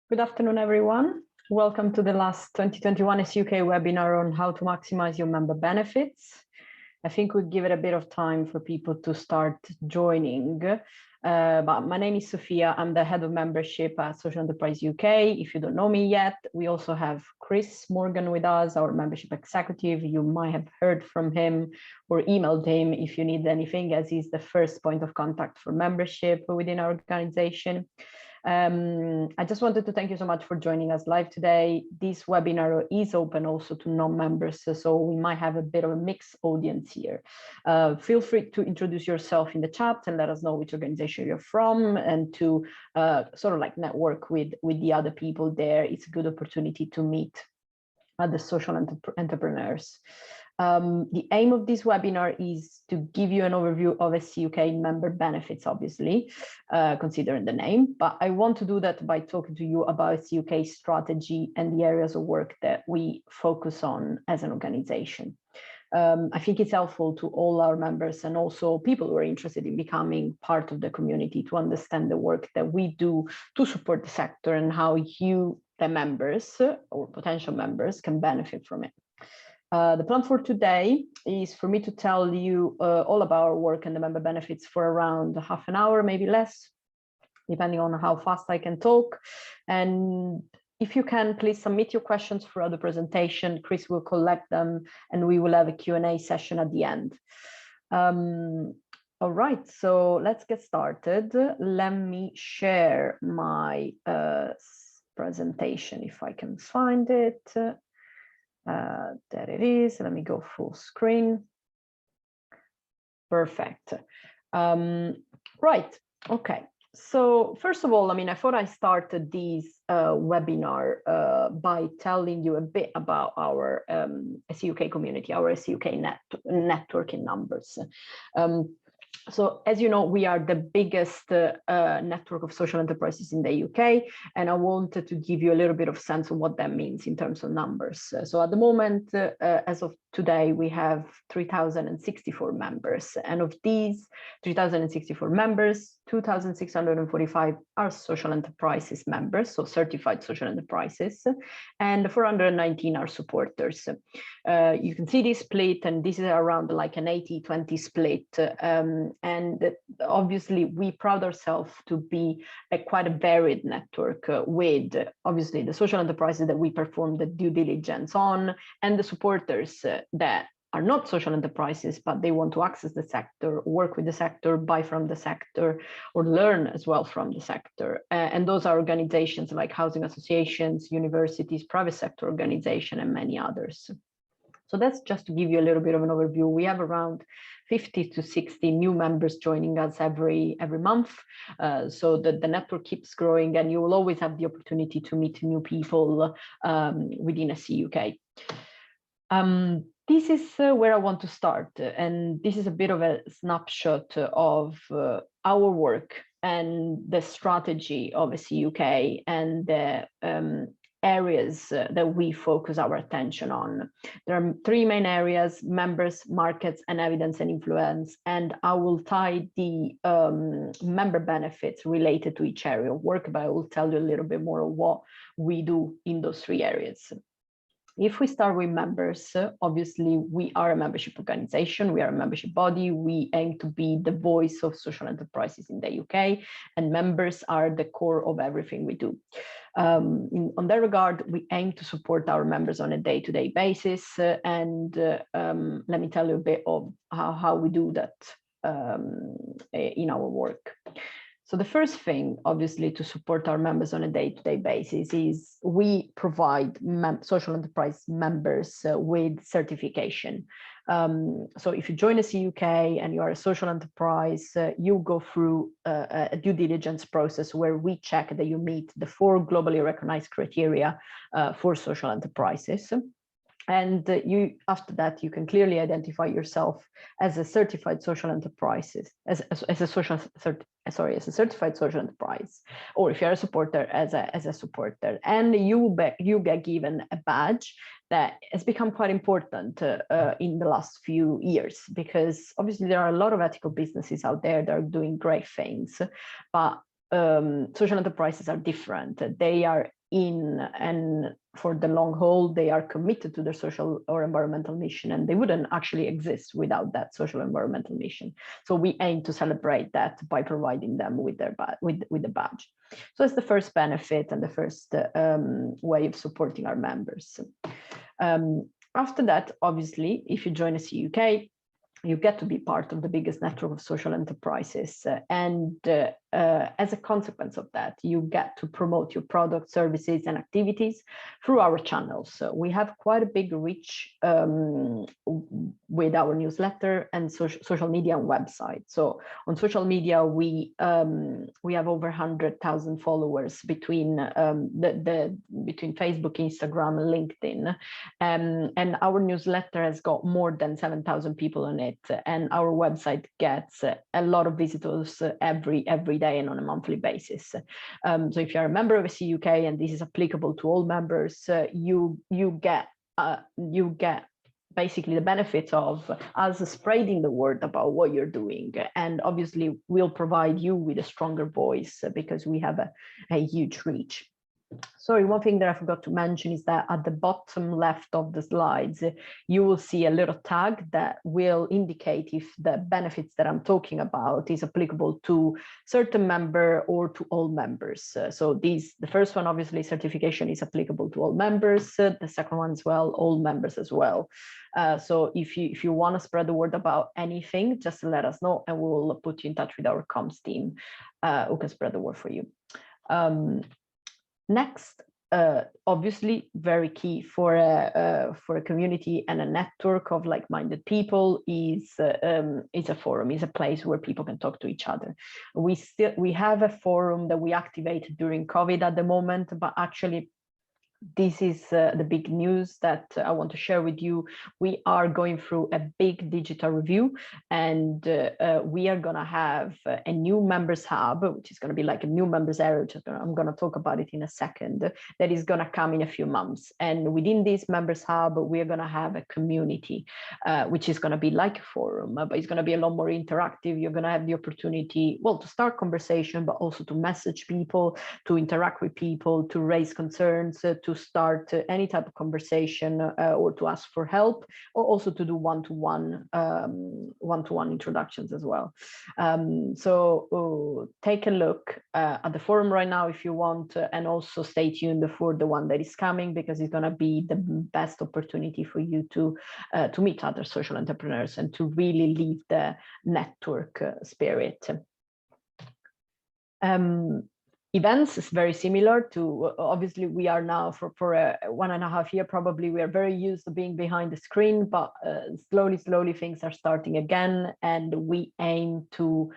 Good afternoon, everyone. Welcome to the last 2021 SUK webinar on how to maximize your member benefits. I think we'll give it a bit of time for people to start joining. But my name is Sophia. I'm the head of membership at Social Enterprise UK. If you don't know me yet, we also have Chris Morgan with us, our membership executive. You might have heard from him or emailed him if you need anything, as he's the first point of contact for membership within our organization. I just wanted to thank you so much for joining us live today. This webinar is open also to non-members, so we might have a bit of a mixed audience here. Feel free to introduce yourself in the chat and let us know which organization you're from, and to sort of like network with the other people there. It's a good opportunity to meet other social entrepreneurs. The aim of this webinar is to give you an overview of SUK member benefits, obviously, considering the name, but I want to do that by talking to you about SUK strategy and the areas of work that we focus on as an organization. I think it's helpful to all our members and also people who are interested in becoming part of the community to understand the work that we do to support the sector and how you, the members or potential members, can benefit from it. The plan for today is for me to tell you all about our work and the member benefits for around half an hour, maybe less, depending on how fast I can talk. And if you can, please submit your questions for the presentation. Chris will collect them and we will have a Q&A session at the end. All right, so let's get started. Let me share my presentation if I can find it. There it is. Let me go full screen. Perfect. Right. Okay. So first of all, I thought I started this webinar by telling you a bit about our SUK community, our SUK networking numbers. So as you know, we are the biggest network of social enterprises in the UK, and I wanted to give you a little bit of sense of what that means in terms of numbers. So at the moment, as of today, we have 3,064 members, and of these 3,064 members, 2,645 are social enterprises members, so certified social enterprises, and 419 are supporters. You can see this split, and this is around like an 80-20 split. And obviously, we pride ourselves to be quite a varied network with obviously the social enterprises that we perform the due diligence on, and the supporters that are not social enterprises, but they want to access the sector, work with the sector, buy from the sector, or learn as well from the sector. And those are organizations like housing associations, universities, private sector organizations, and many others. So that's just to give you a little bit of an overview. We have around 50 to 60 new members joining us every month. So the network keeps growing, and you will always have the opportunity to meet new people within SUK. This is where I want to start, and this is a bit of a snapshot of our work and the strategy of SUK and the areas that we focus our attention on. There are three main areas: members, markets, and evidence and influence. And I will tie the member benefits related to each area of work, but I will tell you a little bit more of what we do in those three areas. If we start with members, obviously we are a membership organization, we are a membership body, we aim to be the voice of social enterprises in the UK, and members are the core of everything we do. On that regard, we aim to support our members on a day-to-day basis, and let me tell you a bit of how we do that in our work. So the first thing, obviously, to support our members on a day-to-day basis is we provide social enterprise members with certification. So if you join SUK and you are a social enterprise, you go through a due diligence process where we check that you meet the 4 globally recognized criteria for social enterprises. And after that, you can clearly identify yourself as a certified social enterprises, as a certified social enterprise, or if you're a supporter, as a supporter, and you get given a badge that has become quite important in the last few years, because obviously there are a lot of ethical businesses out there that are doing great things, but social enterprises are different. They are in, and for the long haul, they are committed to their social or environmental mission, and they wouldn't actually exist without that social environmental mission. So we aim to celebrate that by providing them with their with the badge. So it's the first benefit and the first way of supporting our members. After that, obviously, if you join SEUK, you get to be part of the biggest network of social enterprises. And as a consequence of that, you get to promote your products, services, and activities through our channels. So we have quite a big reach with our newsletter and social media and website. So on social media, we have over 100,000 followers between between Facebook, Instagram, and LinkedIn, and our newsletter has got more than 7,000 people on it, and our website gets a lot of visitors every day and on a monthly basis. So if you're a member of SEUK, and this is applicable to all members, you get basically the benefits of us spreading the word about what you're doing. And obviously we'll provide you with a stronger voice because we have a huge reach. Sorry, one thing that I forgot to mention is that at the bottom left of the slides, you will see a little tag that will indicate if the benefits that I'm talking about is applicable to certain member or to all members. So the first one, obviously, certification is applicable to all members. The second one as well, all members as well. So if you want to spread the word about anything, just let us know and we'll put you in touch with our comms team who can spread the word for you. Next, obviously very key for a community and a network of like-minded people is a forum, is a place where people can talk to each other. We have a forum that we activated during COVID at the moment, but actually this is the big news that I want to share with you. We are going through a big digital review, and we are going to have a new members hub, which is going to be like a new members area. I'm going to talk about it in a second. That is going to come in a few months. And within this members hub, we are going to have a community, which is going to be like a forum, but it's going to be a lot more interactive. You're going to have the opportunity, well, to start conversation, but also to message people, to interact with people, to raise concerns, to start any type of conversation or to ask for help, or also to do one-to-one introductions as well. So take a look at the forum right now if you want, and also stay tuned for the one that is coming, because it's going to be the best opportunity for you to meet other social entrepreneurs and to really live the network spirit. Events is very similar to, obviously we are now for 1.5 years, probably we are very used to being behind the screen, but slowly things are starting again, and we aim to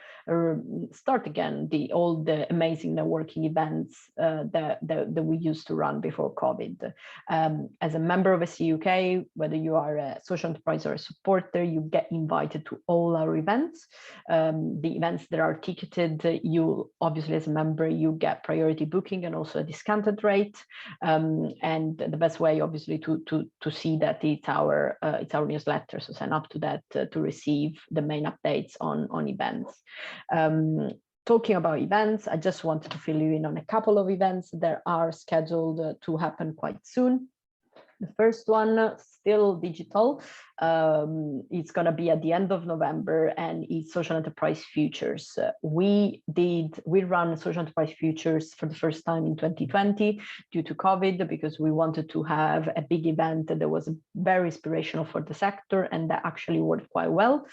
start again all the amazing networking events that we used to run before COVID. As a member of SEUK, whether you are a social enterprise or a supporter, you get invited to all our events. The events that are ticketed, you obviously as a member, you get priority booking and also a discounted rate. And the best way, obviously, to see that it's our newsletter. So sign up to that to receive the main updates on events. Talking about events, I just wanted to fill you in on a couple of events that are scheduled to happen quite soon. The first one, still digital, it's going to be at the end of November, and it's Social Enterprise Futures. We ran Social Enterprise Futures for the first time in 2020 due to COVID, because we wanted to have a big event that was very inspirational for the sector, and that actually worked quite well.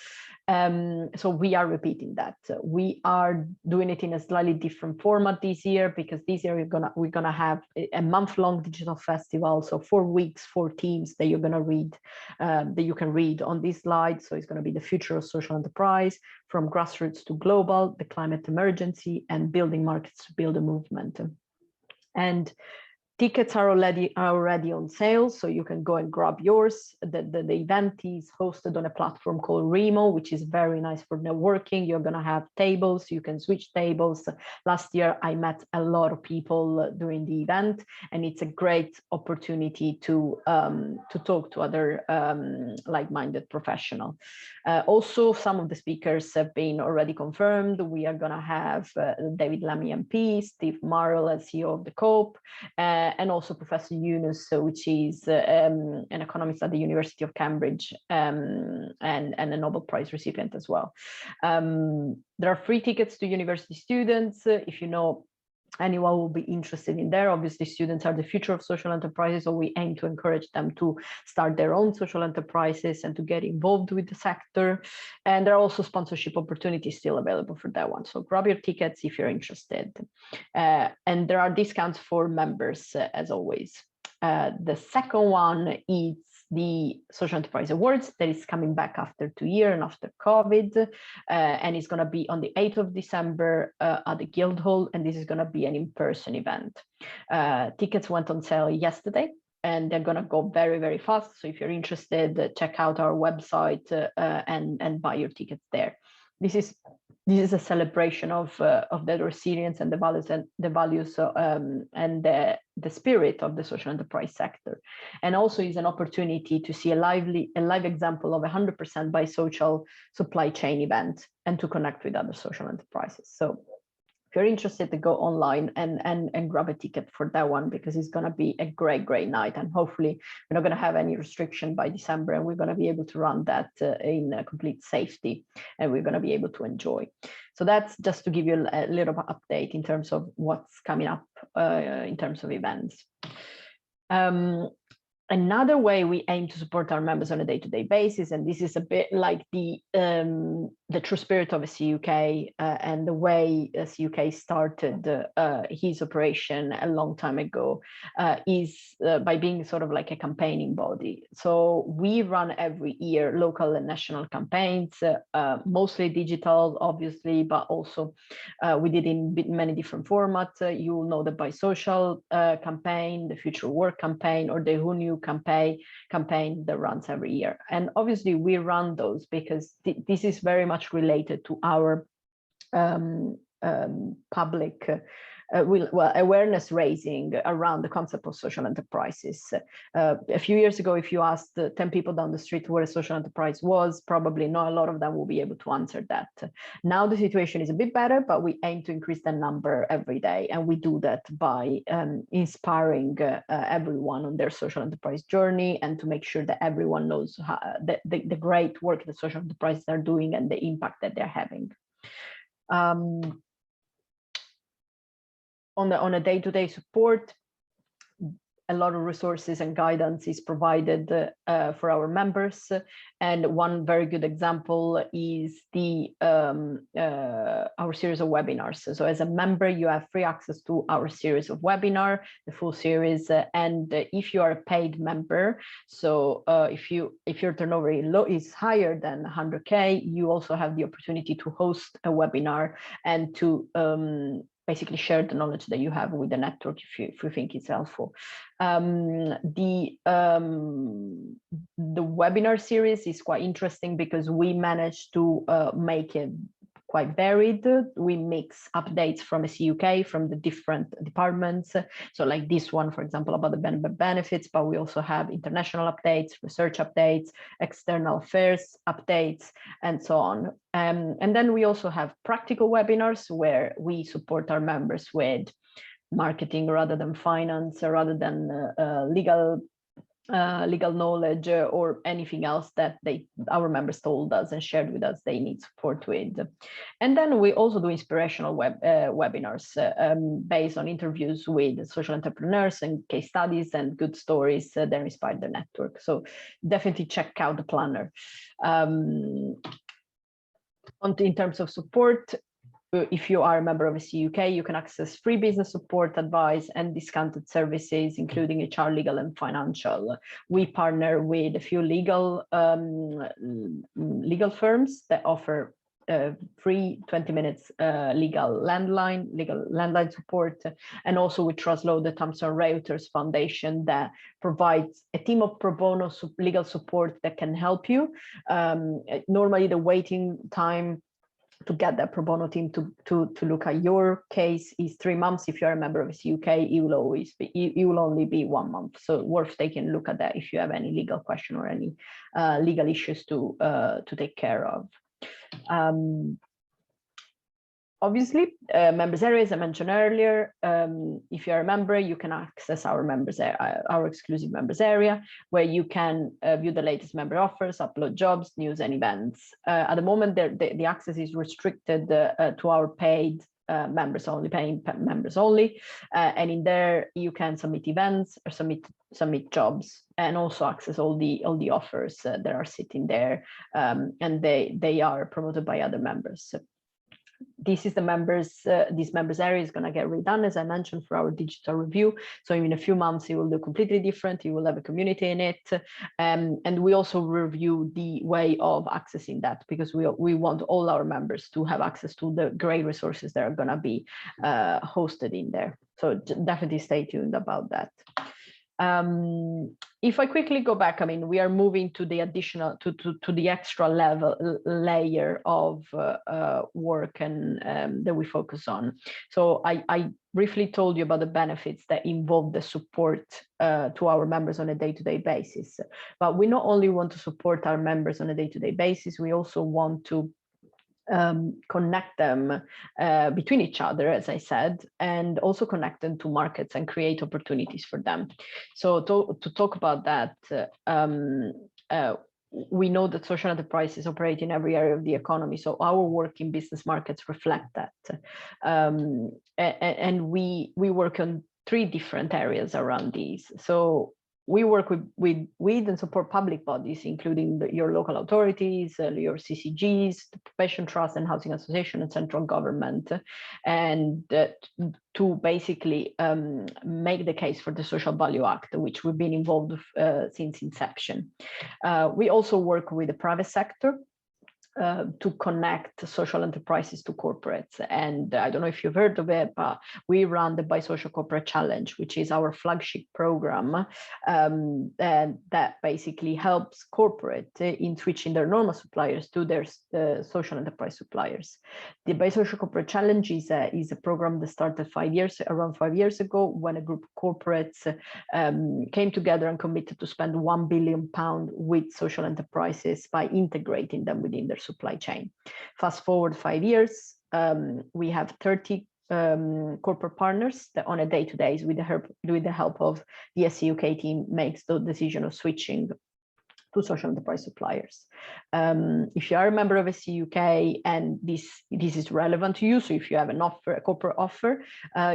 So we are repeating that. We are doing it in a slightly different format this year, because this year we're gonna have a month-long digital festival. So 4 weeks, 4 themes that you're gonna read, that you can read on this slide. So it's gonna be the future of social enterprise, from grassroots to global, the climate emergency, and building markets to build a movement. And tickets are already on sale, so you can go and grab yours. The event is hosted on a platform called Remo, which is very nice for networking. You're going to have tables, you can switch tables. Last year, I met a lot of people during the event, and it's a great opportunity to talk to other like-minded professionals. Also, some of the speakers have been already confirmed. We are going to have David Lammy MP, Steve Marrell as CEO of the COPE, and also Professor Yunus, which is an economist at the University of Cambridge, and a Nobel Prize recipient as well. There are free tickets to university students. If you know anyone will be interested in there. Obviously, students are the future of social enterprises, so we aim to encourage them to start their own social enterprises and to get involved with the sector. And there are also sponsorship opportunities still available for that one. So grab your tickets if you're interested. And there are discounts for members, as always. The second one is the Social Enterprise Awards that is coming back after 2 years and after COVID, and it's going to be on the 8th of December at the Guildhall, and this is going to be an in-person event. Tickets went on sale yesterday, and they're going to go very, very fast. So if you're interested, check out our website and buy your tickets there. This is a celebration of the resilience and the values and the spirit of the social enterprise sector, and also is an opportunity to see a live example of 100% by social supply chain event and to connect with other social enterprises. So if you're interested, to go online and grab a ticket for that one, because it's going to be a great night, and hopefully we're not going to have any restriction by December, and we're going to be able to run that in complete safety, and we're going to be able to enjoy. So that's just to give you a little update in terms of what's coming up in terms of events. Another way we aim to support our members on a day-to-day basis, and this is a bit like the true spirit of SEUK and the way SEUK started his operation a long time ago, is by being sort of like a campaigning body. So we run every year local and national campaigns, mostly digital, obviously, but also we did in many different formats. You will know the Buy Social campaign, the Future Work campaign, or the Who Knew campaign that runs every year. And obviously we run those because this is very much related to our public awareness raising around the concept of social enterprises. A few years ago, if you asked 10 people down the street what a social enterprise was, probably not a lot of them will be able to answer that. Now the situation is a bit better, but we aim to increase the number every day, and we do that by inspiring everyone on their social enterprise journey, and to make sure that everyone knows how, the great work that social enterprises are doing and the impact that they're having. On a day-to-day support, a lot of resources and guidance is provided for our members. And one very good example is our series of webinars. So as a member, you have free access to our series of webinar, the full series. And if you are a paid member, so if your turnover is higher than 100K, you also have the opportunity to host a webinar and to basically share the knowledge that you have with the network if you think it's helpful. The webinar series is quite interesting because we managed to make it quite varied. We mix updates from SEUK, from the different departments. So like this one, for example, about the member benefits, but we also have international updates, research updates, external affairs updates, and so on. And then we also have practical webinars where we support our members with marketing rather than finance, rather than legal knowledge or anything else that our members told us and shared with us they need support with. And then we also do inspirational webinars based on interviews with social entrepreneurs and case studies and good stories that inspire the network. So definitely check out the planner. In terms of support, if you are a member of SEUK, you can access free business support, advice, and discounted services, including HR, legal, and financial. We partner with a few legal firms that offer free 20 minutes legal landline support, and also with Truslow, the Thomson Reuters Foundation, that provides a team of pro bono legal support that can help you. Normally, the waiting time to get that pro bono team to look at your case is 3 months. If you're a member of SEUK, it will only be 1 month. So worth taking a look at that if you have any legal question or any legal issues to take care of. obviously, members area, as I mentioned earlier, if you're a member, you can access our exclusive members area, where you can view the latest member offers, upload jobs, news, and events. At the moment, the access is restricted to our paid members only, paying members only, and in there you can submit events or submit jobs, and also access all the offers that are sitting there, and they are promoted by other members. This is the members, this members area is going to get redone, as I mentioned, for our digital review. So in a few months, it will look completely different. You will have a community in it. And we also review the way of accessing that, because we want all our members to have access to the great resources that are going to be hosted in there. So definitely stay tuned about that. If I quickly go back, I mean, we are moving to the additional, to the extra layer of work and that we focus on. So I briefly told you about the benefits that involve the support to our members on a day-to-day basis. But we not only want to support our members on a day-to-day basis, we also want to connect them between each other, as I said, and also connect them to markets and create opportunities for them. So to talk about that, we know that social enterprises operate in every area of the economy. So our work in business markets reflect that. And we work on 3 different areas around these. So we work with and support public bodies, including your local authorities, your CCGs, the Pension Trust and Housing Association, and central government, and to basically make the case for the Social Value Act, which we've been involved with since inception. We also work with the private sector to connect social enterprises to corporates. And I don't know if you've heard of it, but we run the Bisocial Corporate Challenge, which is our flagship program, and that basically helps corporate in switching their normal suppliers to their social enterprise suppliers. The Bisocial Corporate Challenge is a program that started around 5 years ago, when a group of corporates came together and committed to spend £1 billion with social enterprises by integrating them within their supply chain. Fast forward 5 years, we have 30 corporate partners that on a day-to-day, with the help of the SE UK team, makes the decision of switching to social enterprise suppliers. If you are a member of SE UK and this is relevant to you, so if you have a corporate offer,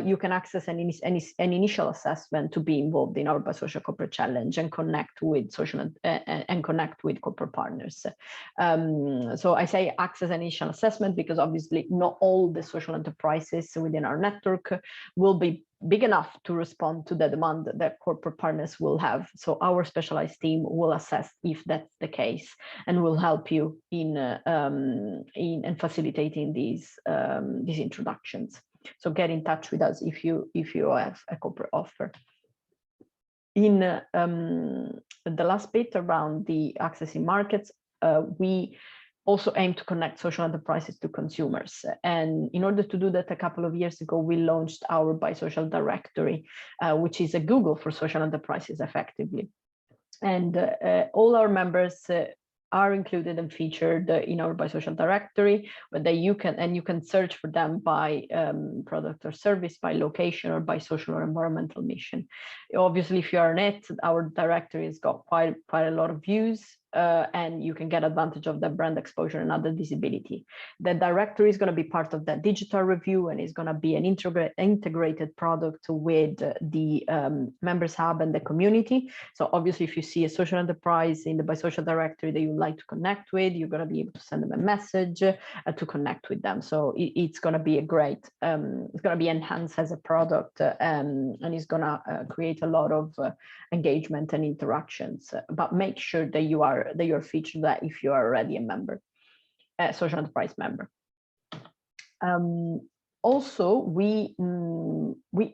you can access an initial assessment to be involved in our Bisocial Corporate Challenge and connect with connect with corporate partners. So I say access an initial assessment because obviously not all the social enterprises within our network will be big enough to respond to the demand that corporate partners will have. So our specialized team will assess if that's the case, and will help you in facilitating these introductions. So get in touch with us if you have a corporate offer. In the last bit around the accessing markets, we also aim to connect social enterprises to consumers. And in order to do that, a couple of years ago, we launched our Bisocial Directory, which is a Google for social enterprises, effectively. And all our members are included and featured in our Bisocial Directory, but you can search for them by product or service, by location, or by social or environmental mission. Obviously, if you are in it, our directory has got quite a lot of views, and you can get advantage of the brand exposure and other visibility. The directory is going to be part of that digital review, and is going to be an integrated product with the members hub and the community. So obviously, if you see a social enterprise in the Bisocial Directory that you would like to connect with, you're going to be able to send them a message to connect with them. So it's going to be a great, it's going to be enhanced as a product, and it's going to create a lot of engagement and interactions. But make sure that you're featured that if you are already a member, social enterprise member. Also, we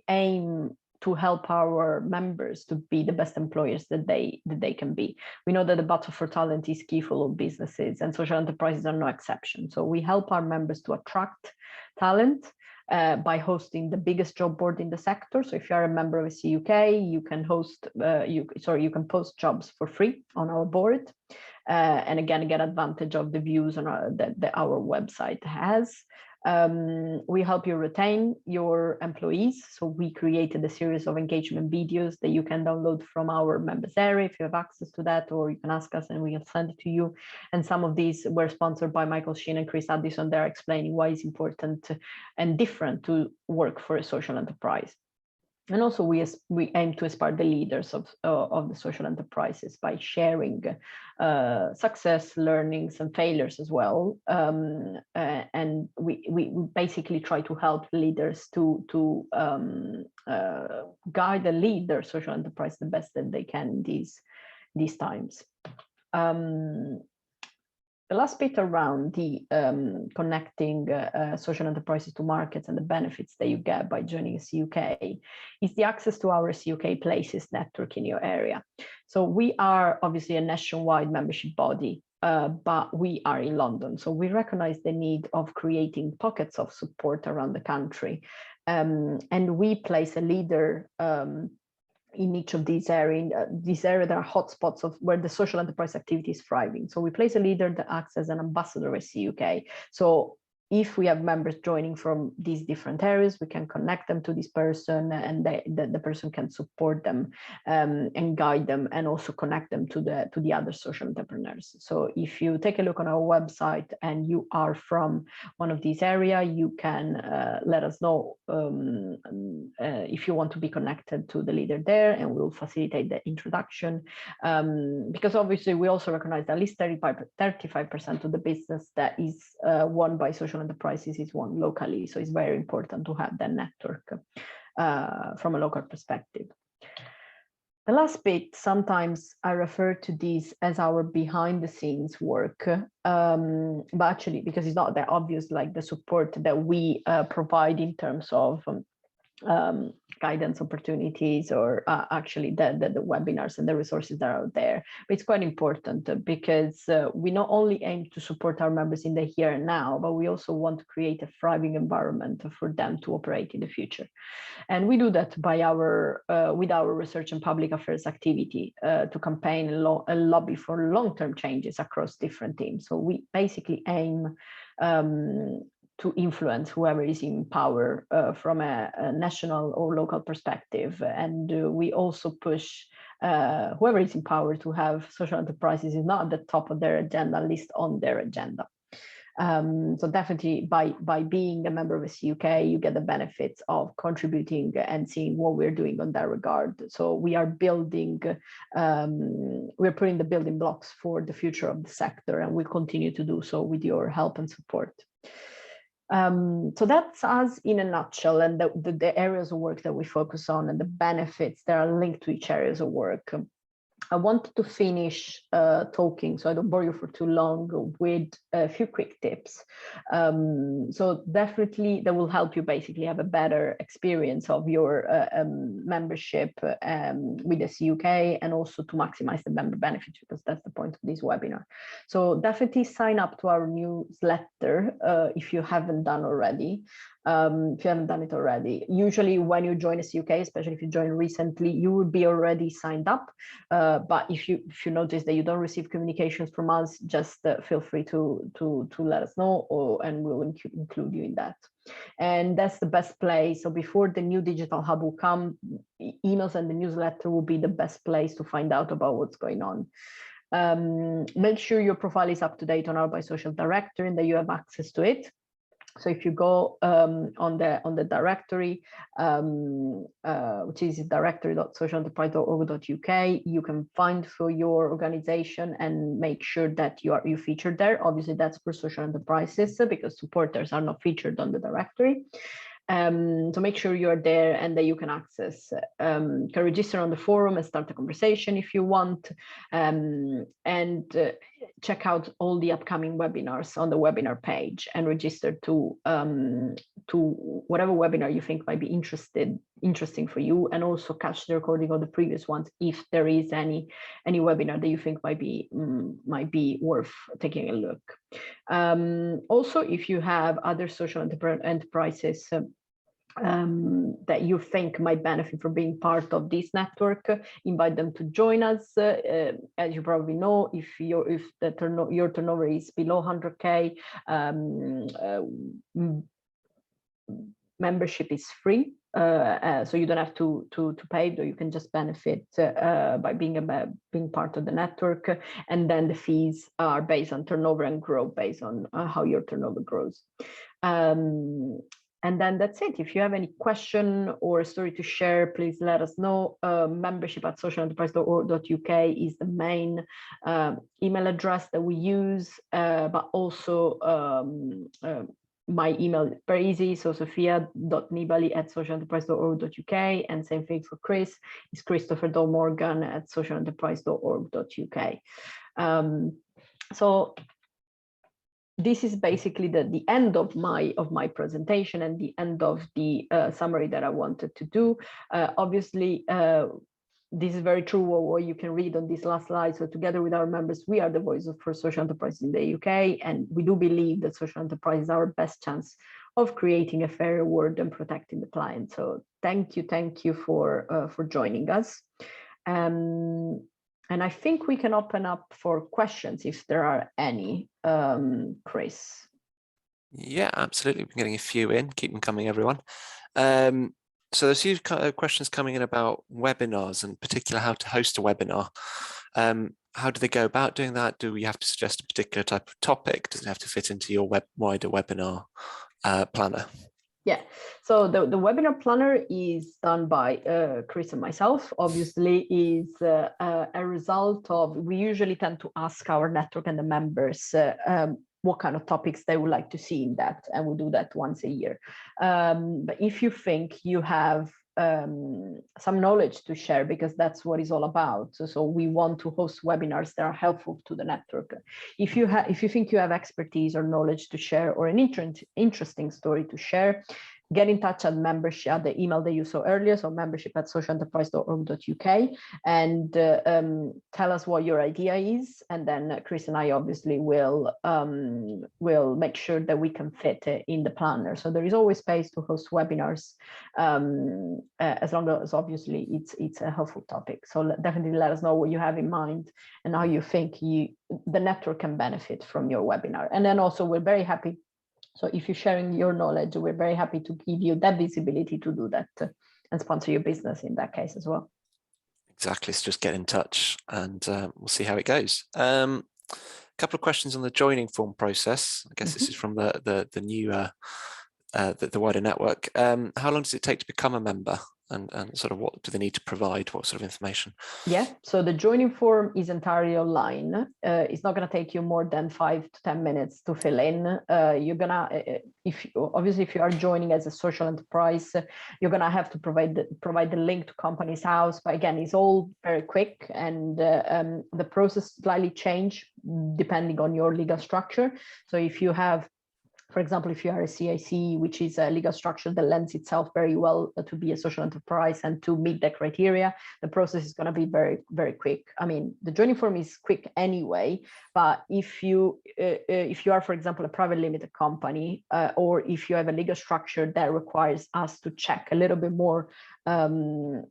aim to help our members to be the best employers that they can be. We know that the battle for talent is key for all businesses, and social enterprises are no exception. So we help our members to attract talent by hosting the biggest job board in the sector. So if you are a member of SE UK, you can host, you can post jobs for free on our board, and again get advantage of the views on that our website has. We help you retain your employees. So we created a series of engagement videos that you can download from our members area if you have access to that, or you can ask us and we can send it to you. And some of these were sponsored by Michael Sheen and Chris Addison. They're explaining why it's important and different to work for a social enterprise. And also we aim to inspire the leaders of the social enterprises by sharing success, learnings, and failures as well. And we basically try to help leaders to guide and lead their social enterprise the best that they can these times. The last bit around the connecting social enterprises to markets and the benefits that you get by joining SUK is the access to our SUK Places network in your area. So we are obviously a nationwide membership body, but we are in London. So we recognize the need of creating pockets of support around the country. And we place a leader in each of these areas. There are hotspots of where the social enterprise activity is thriving. So we place a leader that acts as an ambassador at CUK. So if we have members joining from these different areas, we can connect them to this person, and the person can support them and guide them, and also connect them to the other social entrepreneurs. So if you take a look on our website and you are from one of these areas, you can let us know if you want to be connected to the leader there, and we'll facilitate the introduction. Because obviously we also recognize that at least 35% of the business that is won by social enterprises is won locally. So it's very important to have that network from a local perspective. The last bit, sometimes I refer to this as our behind the scenes work, but actually, because it's not that obvious, like the support that we provide in terms of guidance opportunities, or actually the webinars and the resources that are out there. But it's quite important because we not only aim to support our members in the here and now, but we also want to create a thriving environment for them to operate in the future. And we do that by with our research and public affairs activity to campaign and lobby for long-term changes across different teams. So we basically aim to influence whoever is in power from a national or local perspective. And we also push whoever is in power to have social enterprises is not at the top of their agenda, at least on their agenda. So definitely by being a member of SUK, you get the benefits of contributing and seeing what we're doing on that regard. So we are building, we're putting the building blocks for the future of the sector, and we'll continue to do so with your help and support. So that's us in a nutshell, and the areas of work that we focus on and the benefits that are linked to each areas of work. I wanted to finish talking, so I don't bore you for too long, with a few quick tips. So definitely that will help you basically have a better experience of your membership with the CUK, and also to maximize the member benefits, because that's the point of this webinar. So definitely sign up to our newsletter if you haven't done already. If you haven't done it already, usually when you join a CUK, especially if you join recently, you will be already signed up. But if you notice that you don't receive communications from us, just feel free to let us know, and we'll include you in that. And that's the best place. So before the new digital hub will come, emails and the newsletter will be the best place to find out about what's going on. Make sure your profile is up to date on our Bisocial directory and that you have access to it. So if you go on the directory, which is directory.socialenterprise.org.uk, you can find for your organization and make sure that you featured there. Obviously, that's for social enterprises because supporters are not featured on the directory. So make sure you're there and that you can access, can register on the forum and start a conversation if you want, and check out all the upcoming webinars on the webinar page and register to whatever webinar you think might be interesting for you, and also catch the recording of the previous ones if there is any webinar that you think might be worth taking a look. Also, if you have other social enterprises that you think might benefit from being part of this network, invite them to join us. As you probably know, if your turnover is below 100K, membership is free, so you don't have to pay, though you can just benefit by being part of the network. And then the fees are based on turnover and grow based on how your turnover grows. And then that's it. If you have any question or a story to share, please let us know. membership@socialenterprise.org.uk is the main email address that we use, but also my email is very easy. So sophia.nibali@socialenterprise.org.uk, and same thing for Chris. It's christopher.morgan@socialenterprise.org.uk. So this is basically the end of my presentation and the end of the summary that I wanted to do. Obviously, this is very true what you can read on this last slide. So together with our members, we are the voice for social enterprise in the UK, and we do believe that social enterprise is our best chance of creating a fairer world and protecting the client. So thank you for joining us. And I think we can open up for questions if there are any, Chris. Yeah, absolutely. We're getting a few in. Keep them coming, everyone. So there's a few questions coming in about webinars, and in particular how to host a webinar. How do they go about doing that? Do we have to suggest a particular type of topic? Does it have to fit into your wider webinar planner? Yeah, so the webinar planner is done by Chris and myself. Obviously, is a result of, we usually tend to ask our network and the members what kind of topics they would like to see in that, and we do that once a year. But if you think you have some knowledge to share, because that's what it's all about. So we want to host webinars that are helpful to the network. If you think you have expertise or knowledge to share, or an interesting story to share, get in touch at membership, at the email that you saw earlier, so membership@socialenterprise.org.uk, and tell us what your idea is, and then Chris and I obviously will make sure that we can fit it in the planner. So there is always space to host webinars, as long as obviously it's a helpful topic. So definitely let us know what you have in mind and how you think the network can benefit from your webinar. And then also we're very happy. So if you're sharing your knowledge, we're very happy to give you that visibility to do that and sponsor your business in that case as well. Exactly. So just get in touch and we'll see how it goes. A couple of questions on the joining form process. I guess this is from the new the wider network. How long does it take to become a member, and sort of what do they need to provide? What sort of information? Yeah, so the joining form is entirely online. It's not going to take you more than 5 to 10 minutes to fill in. You're gonna, if you are joining as a social enterprise, you're gonna have to provide the link to Companies House. But again, it's all very quick, and the process slightly change depending on your legal structure. So if you have, for example, if you are a CIC, which is a legal structure that lends itself very well to be a social enterprise and to meet the criteria, the process is going to be very, very quick. I mean, the joining form is quick anyway, but if you are, for example, a private limited company, or if you have a legal structure that requires us to check a little bit more on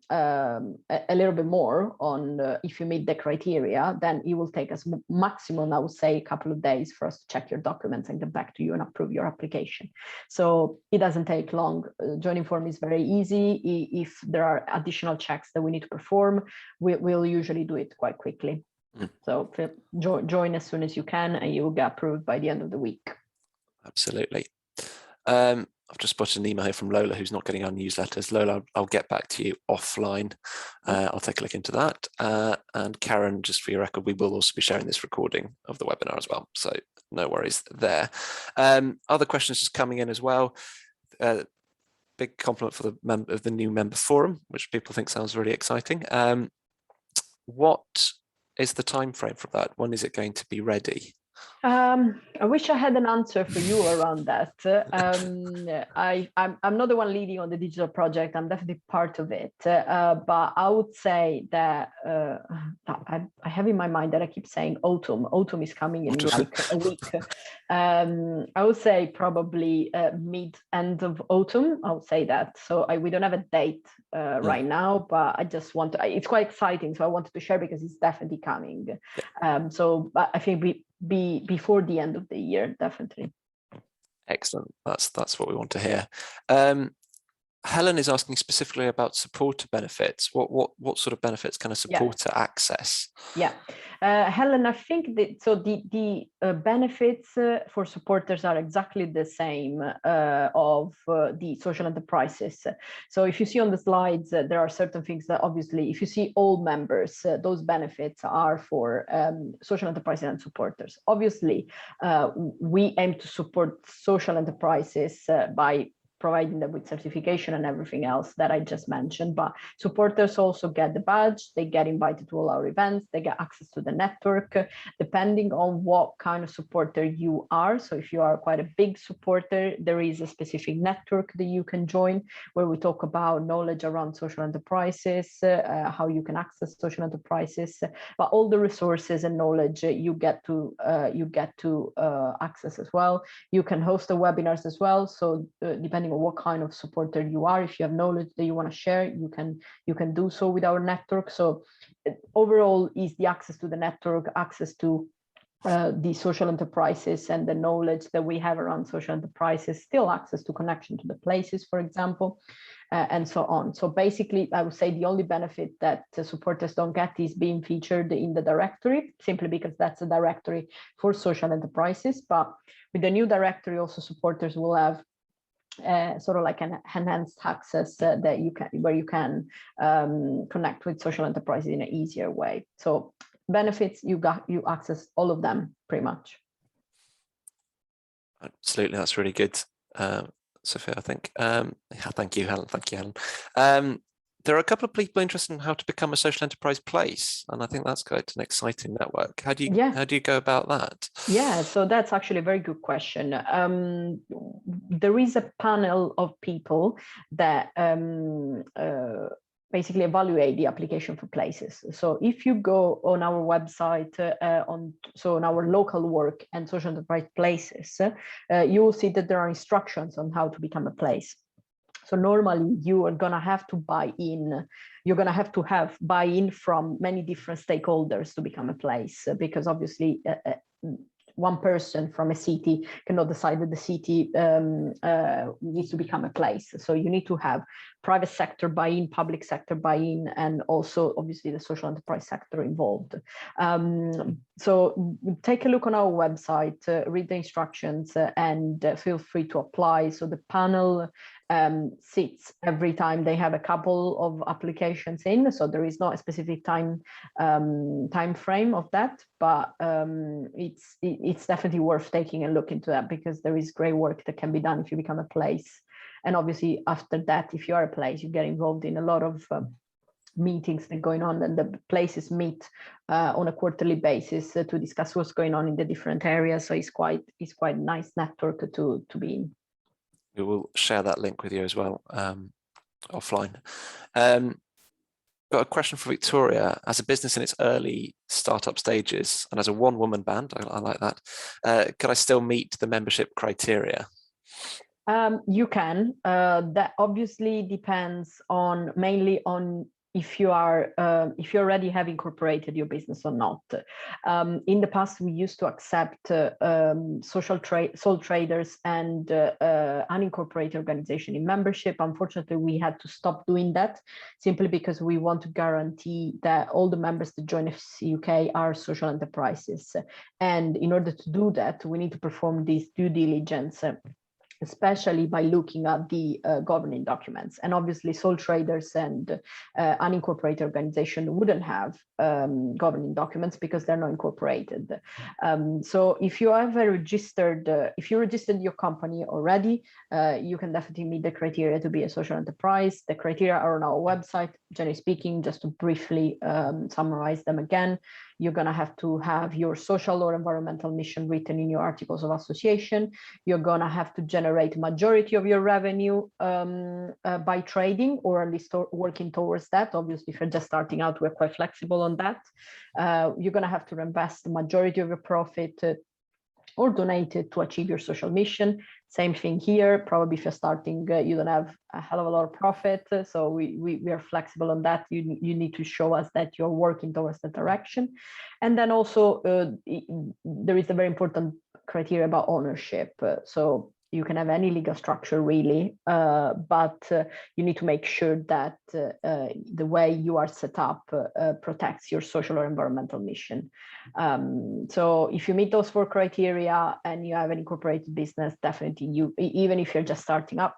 if you meet the criteria, then it will take us maximum, I would say, a couple of days for us to check your documents and get back to you and approve your application. So it doesn't take long. Joining form is very easy. If there are additional checks that we need to perform, we'll usually do it quite quickly. So join as soon as you can, and you will get approved by the end of the week. Absolutely. I've just spotted an email here from Lola, who's not getting our newsletters. Lola, I'll get back to you offline. I'll take a look into that. And Karen, just for your record, we will also be sharing this recording of the webinar as well. So no worries there. Other questions just coming in as well. Big compliment for the new member forum, which people think sounds really exciting. What is the time frame for that? When is it going to be ready? I wish I had an answer for you around that. I'm not the one leading on the digital project. I'm definitely part of it. But I would say that I have in my mind that I keep saying autumn. Autumn is coming in like a week. I would say probably end of autumn. I would say that. So we don't have a date right now, but I just want to, it's quite exciting. So I wanted to share because it's definitely coming. So I think before the end of the year, definitely. Excellent. That's what we want to hear. Helen is asking specifically about supporter benefits. What sort of benefits can a supporter access? Yeah, Helen, I think that the benefits for supporters are exactly the same of the social enterprises. So if you see on the slides, there are certain things that obviously, if you see all members, those benefits are for social enterprises and supporters. Obviously, we aim to support social enterprises by providing them with certification and everything else that I just mentioned. But supporters also get the badge, they get invited to all our events, they get access to the network, depending on what kind of supporter you are. So if you are quite a big supporter, there is a specific network that you can join where we talk about knowledge around social enterprises, how you can access social enterprises, but all the resources and knowledge you get to access as well. You can host the webinars as well. So depending on what kind of supporter you are, if you have knowledge that you want to share, you can do so with our network. So overall is the access to the network, access to the social enterprises and the knowledge that we have around social enterprises, still access to connection to the places, for example, and so on. So basically, I would say the only benefit that supporters don't get is being featured in the directory, simply because that's a directory for social enterprises. But with the new directory, also supporters will have sort of like an enhanced access that you can, where you can connect with social enterprises in an easier way. So benefits, you access all of them pretty much. Absolutely, that's really good, Sophia, I think. Yeah, thank you, Helen. Thank you, Helen. There are a couple of people interested in how to become a social enterprise place, and I think that's quite an exciting network. How do you go about that? Yeah, so that's actually a very good question. There is a panel of people that basically evaluate the application for places. So if you go on our website, on our local work and social enterprise places, you will see that there are instructions on how to become a place. So normally you are going to have to buy in. You're going to have buy-in from many different stakeholders to become a place, because obviously one person from a city cannot decide that the city needs to become a place. So you need to have private sector buy-in, public sector buy-in, and also obviously the social enterprise sector involved. So take a look on our website, read the instructions, and feel free to apply. So the panel sits every time they have a couple of applications in, so there is not a specific time frame of that, but it's definitely worth taking a look into that, because there is great work that can be done if you become a place. And obviously after that, if you are a place, you get involved in a lot of meetings that are going on, and the places meet on a quarterly basis to discuss what's going on in the different areas. So it's quite a nice network to be in. We will share that link with you as well offline. Got a question for Victoria. As a business in its early startup stages and as a one-woman band, I like that, could I still meet the membership criteria? You can. That obviously depends mainly on if you already have incorporated your business or not. In the past, we used to accept sole traders and unincorporated organization in membership. Unfortunately, we had to stop doing that simply because we want to guarantee that all the members that join FCC UK are social enterprises. And in order to do that, we need to perform this due diligence, especially by looking at the governing documents. And obviously sole traders and unincorporated organization wouldn't have governing documents because they're not incorporated. So if you have if you registered your company already, you can definitely meet the criteria to be a social enterprise. The criteria are on our website. Generally speaking, just to briefly summarize them again, you're going to have your social or environmental mission written in your articles of association. You're going to have to generate majority of your revenue by trading, or at least working towards that. Obviously, if you're just starting out, we're quite flexible on that. You're going to have to invest the majority of your profit or donate it to achieve your social mission. Same thing here. Probably if you're starting, you don't have a hell of a lot of profit. So we are flexible on that. You need to show us that you're working towards that direction. And then also there is a very important criteria about ownership. So You can have any legal structure really, but you need to make sure that the way you are set up protects your social or environmental mission. So if you meet those 4 criteria and you have an incorporated business, definitely even if you're just starting up,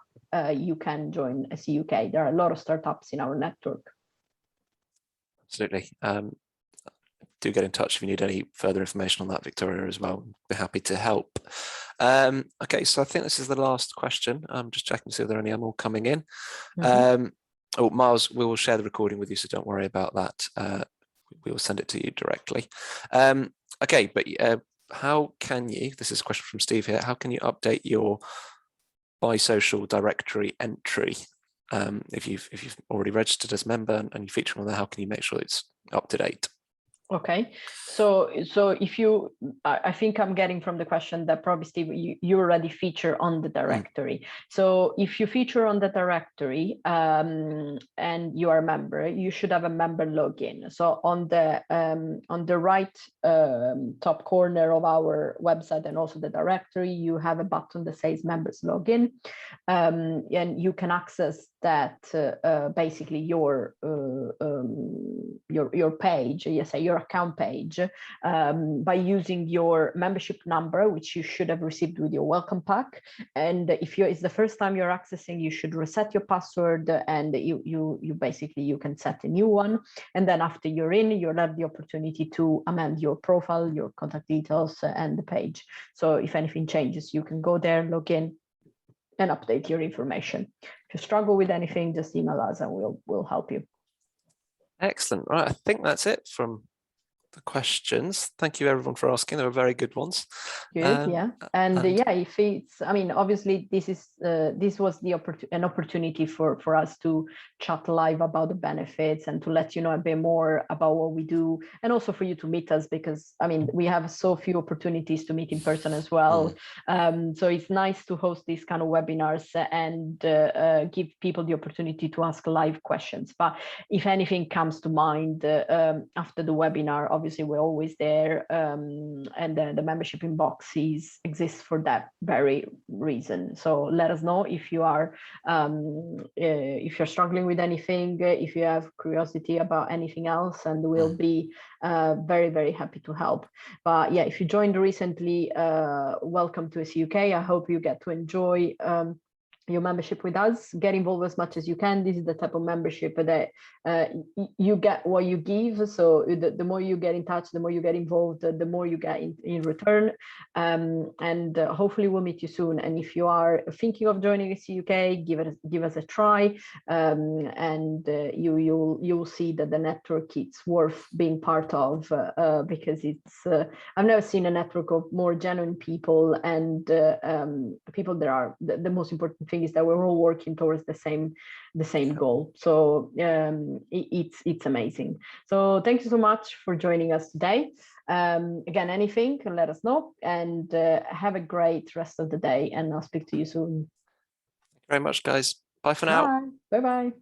you can join SE UK. There are a lot of startups in our network. Absolutely. Do get in touch if you need any further information on that, Victoria, as well. Be happy to help. Okay, so I think this is the last question. I'm just checking to see if there are any more coming in. Oh, Miles, we will share the recording with you, so don't worry about that. We will send it to you directly. Okay, but how can you, this is a question from Steve here, how can you update your bisocial directory entry? If you've already registered as a member and you feature on there, how can you make sure it's up to date? Okay, so if you, I think I'm getting from the question that probably Steve, you already feature on the directory. So if you feature on the directory and you are a member, you should have a member login. So on the right top corner of our website and also the directory, you have a button that says members login, and you can access that basically your page, yes, your account page, by using your membership number, which you should have received with your welcome pack. And if it's the first time you're accessing, you should reset your password, and you basically you can set a new one. And then after you're in, you'll have the opportunity to amend your profile, your contact details, and the page. So if anything changes, you can go there, log in, and update your information. If you struggle with anything, just email us and we'll help you. Excellent. Right, I think that's it from the questions. Thank you everyone for asking. They were very good ones. Good, yeah. And yeah, if it's, I mean, obviously this was an opportunity for us to chat live about the benefits and to let you know a bit more about what we do, and also for you to meet us, because I mean, we have so few opportunities to meet in person as well. So it's nice to host these kind of webinars and give people the opportunity to ask live questions. But if anything comes to mind after the webinar, obviously we're always there, and the membership inbox exists for that very reason. So let us know if you are if you're struggling with anything, if you have curiosity about anything else, and we'll be very, very happy to help. But yeah, if you joined recently, welcome to SE UK. I hope you get to enjoy your membership with us. Get involved as much as you can. This is the type of membership that you get what you give. So the more you get in touch, the more you get involved, the more you get in return. And hopefully we'll meet you soon. And if you are thinking of joining SE UK, give us a try, and you'll see that the network it's worth being part of, because it's I've never seen a network of more genuine people, and people that are the most important thing is that we're all working towards the same goal. So it's amazing. So thank you so much for joining us today. Again, anything, let us know, and have a great rest of the day, and I'll speak to you soon. Thank you very much, guys. Bye for now. Bye bye.